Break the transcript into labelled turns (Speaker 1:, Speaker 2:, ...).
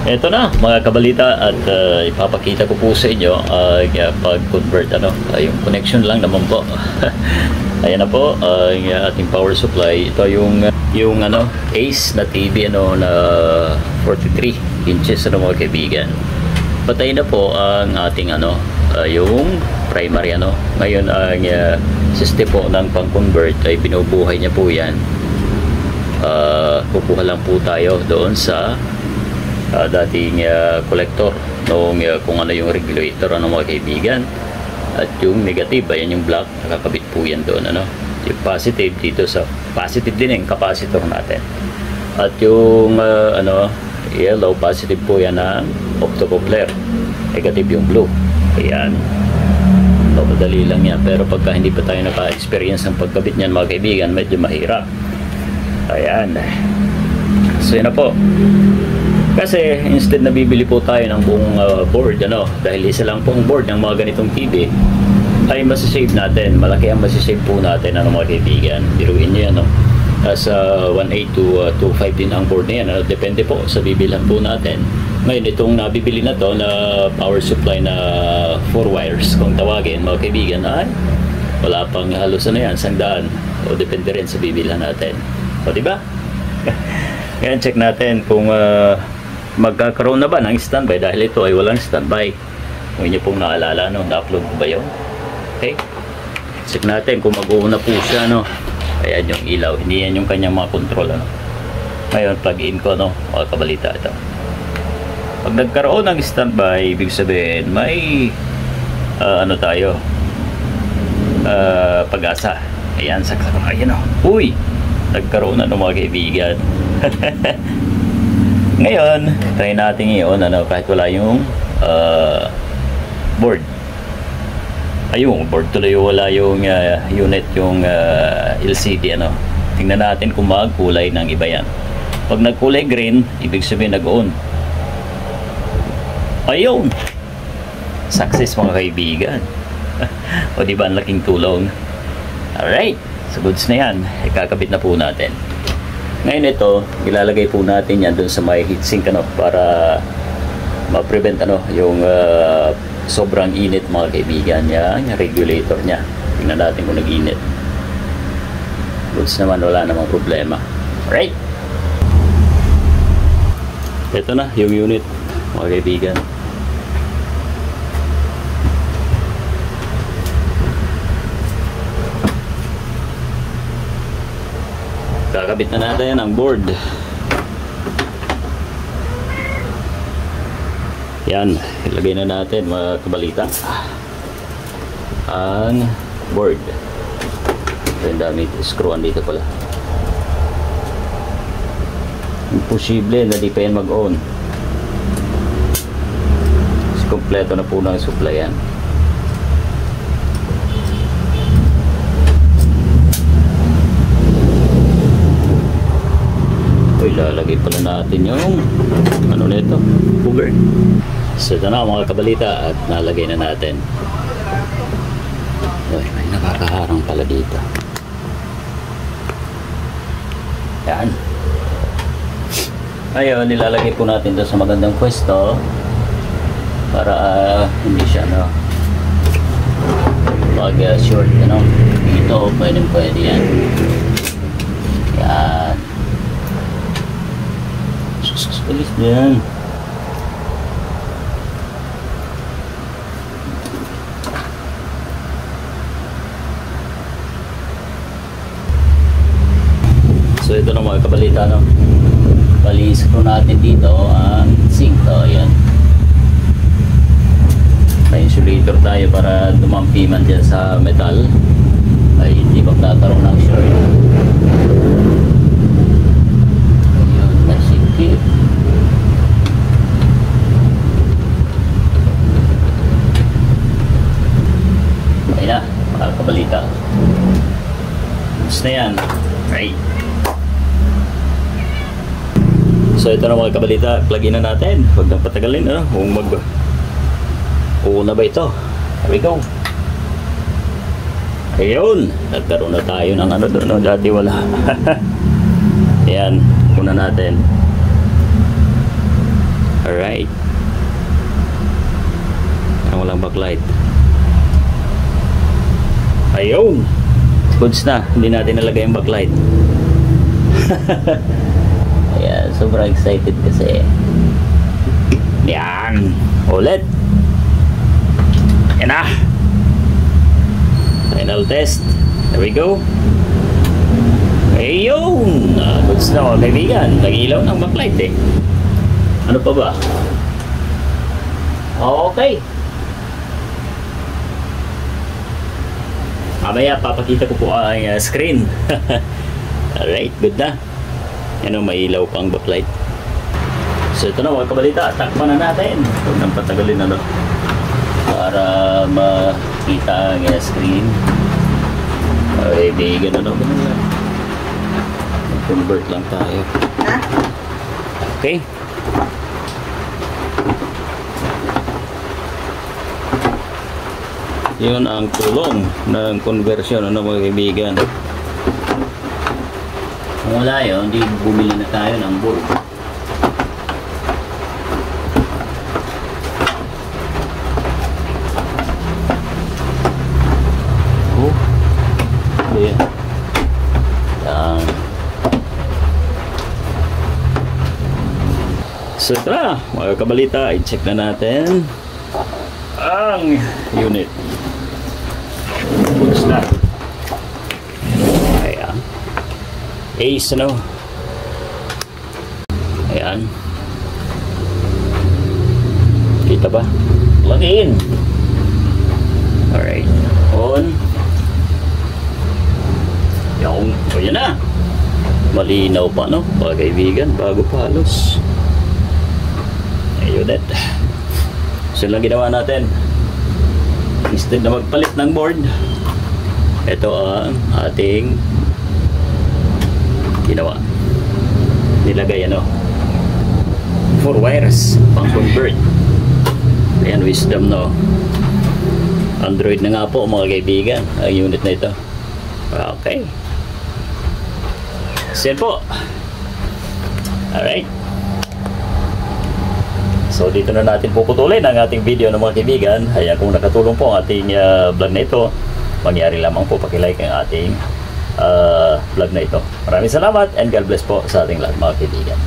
Speaker 1: Ito na mga kabalita at ipapakita ko po sa inyo pag-convert yung connection lang naman po. Ayan na po yung ating power supply. Ito yung Ace na TV na 43 inches mga kaibigan. Patay na po ang ating yung primary Ngayon ang system po ng pang-convert ay binubuhay niya po yan. Kukuha lang po tayo doon sa dating collector noong kung ano yung regulator mga kaibigan, at yung negative ayan yung black, nakakabit po yan doon yung positive dito sa positive din yung capacitor natin, at yung yellow positive po yan ng optocoupler, negative yung blue. Ayan, madali lang yan, pero pagka hindi pa tayo naka-experience ng pagkabit niyan mga kaibigan, medyo mahirap. Ayan, so yun na po. Kasi instead na bibili po tayo ng buong board dahil isa lang pong board ng mga ganitong TV, ay masisave natin, malaki ang masisave po natin mga kaibigan. Biruin nyo yan sa 1.8 to 2.5 din ang board na yan depende po sa bibilhan po natin. Ngayon itong nabibili na to na power supply na 4 wires kung tawagin mga kaibigan, ay wala pang halos yan, 100, o depende rin sa bibilhan natin, o diba? Ngayon check natin kung magkakaroon na ba ng standby, dahil ito ay walang standby. Kung inyo pong naalala na-upload ko ba yun? Okay, check natin kung mag-uuna po siya ayan yung ilaw, hindi yan yung kanyang mga control Ngayon plug in ko mga kabalita. Ito, pag nagkaroon ng standby, ibig sabihin may tayo pag-asa. Ayan, saksak, ayan uy, nagkaroon na mga kaibigan. Ngayon, try natin yun kahit wala yung board. Ayun, board tuloy, wala yung unit, yung LCD Tingnan natin kung magkulay ng iba yan. Pag nagkulay green, ibig sabihin nag-on. Ayun, success mga kaibigan. O diba, ang laking tulong. Alright, so goods na yan, ikakabit na po natin. Ngayon ito, ilalagay po natin yan dun sa may heatsink para ma-prevent yung sobrang init mga kaibigan yung regulator nya. Tingnan natin kung nag-init. Goods naman, wala namang problema. Alright, ito na yung unit mga kaibigan. Kakabit na natin ang board. Yan, ilagay na natin mga kabalita ang board. Ang dami screwan dito pala. Imposible na di pa yan mag-on. Kompleto na po ng supply yan. Ilalagay pala natin yung nito, cover. So ito na mga kabalita, at nalagay na natin. Uy, may nakakaharang pala dito. Yan. Ayun, nilalagay po natin doon sa magandang pwesto para hindi siya mag short dito, pwede yan. Yan. Alis din. So ito na mga kabalita baliis ko natin dito ang sink ayan. May insulator tayo para dumampi man dyan sa metal ay hindi magkakaroon ng short. Ayun, nasikip. Na makakabalita. Gusto na yan. Right. So ito na mga kabalita, plug in na natin. Huwag nang patagalin kung uuna ba ito. Here we go. Ayun, nagkaroon na tayo ng doon dati wala. Ayan, una natin. Alright. Walang backlight. Ayun. Goods na. Hindi natin nalagay yung backlight. Ayan. Sobrang excited kasi. Yan. Ulit. Yan na. Final test. There we go. Ayun. Goods na mga kaibigan. Nag-ilaw ng backlight eh. Ano pa ba? Okay. Mamaya papakita ko po ang screen. Alright, good na. Yan o, may ilaw pang backlight. So ito na mga kabalita, takpan na natin. Huwag nang patagalin ano, para makita ang screen. Okay, di gano'n ako na lang. Convert lang tayo. Okay. Yun ang tulong ng conversion ano mga kaibigan. Kung wala yun, hindi bumili na tayo ng board. Oh, ayan. Yan. So ito na, mga kabalita, i-check na natin ang unit. Goods na. Ayan. Ace ano. Ayan. Kita ba? Plug in. Alright. On. Yung. O yan na. Malinaw pa no? Mga kaibigan. Bago pa halos. Ayun that. So lang ginawa natin. Instead na magpalit ng board, ito ang ating ginawa. Nilagay ano, 4 wires pang convert. Ayan, Wisdom no. Android na nga po mga kaibigan ang unit na ito. Okay. So yan po. Alright. So dito na natin puputulin ang ating video ng mga kaibigan. Ayan, kung nakatulong po ang ating vlog na ito, mangyari lamang po pakilike ang ating vlog na ito. Maraming salamat and God bless po sa ating lahat mga kaibigan.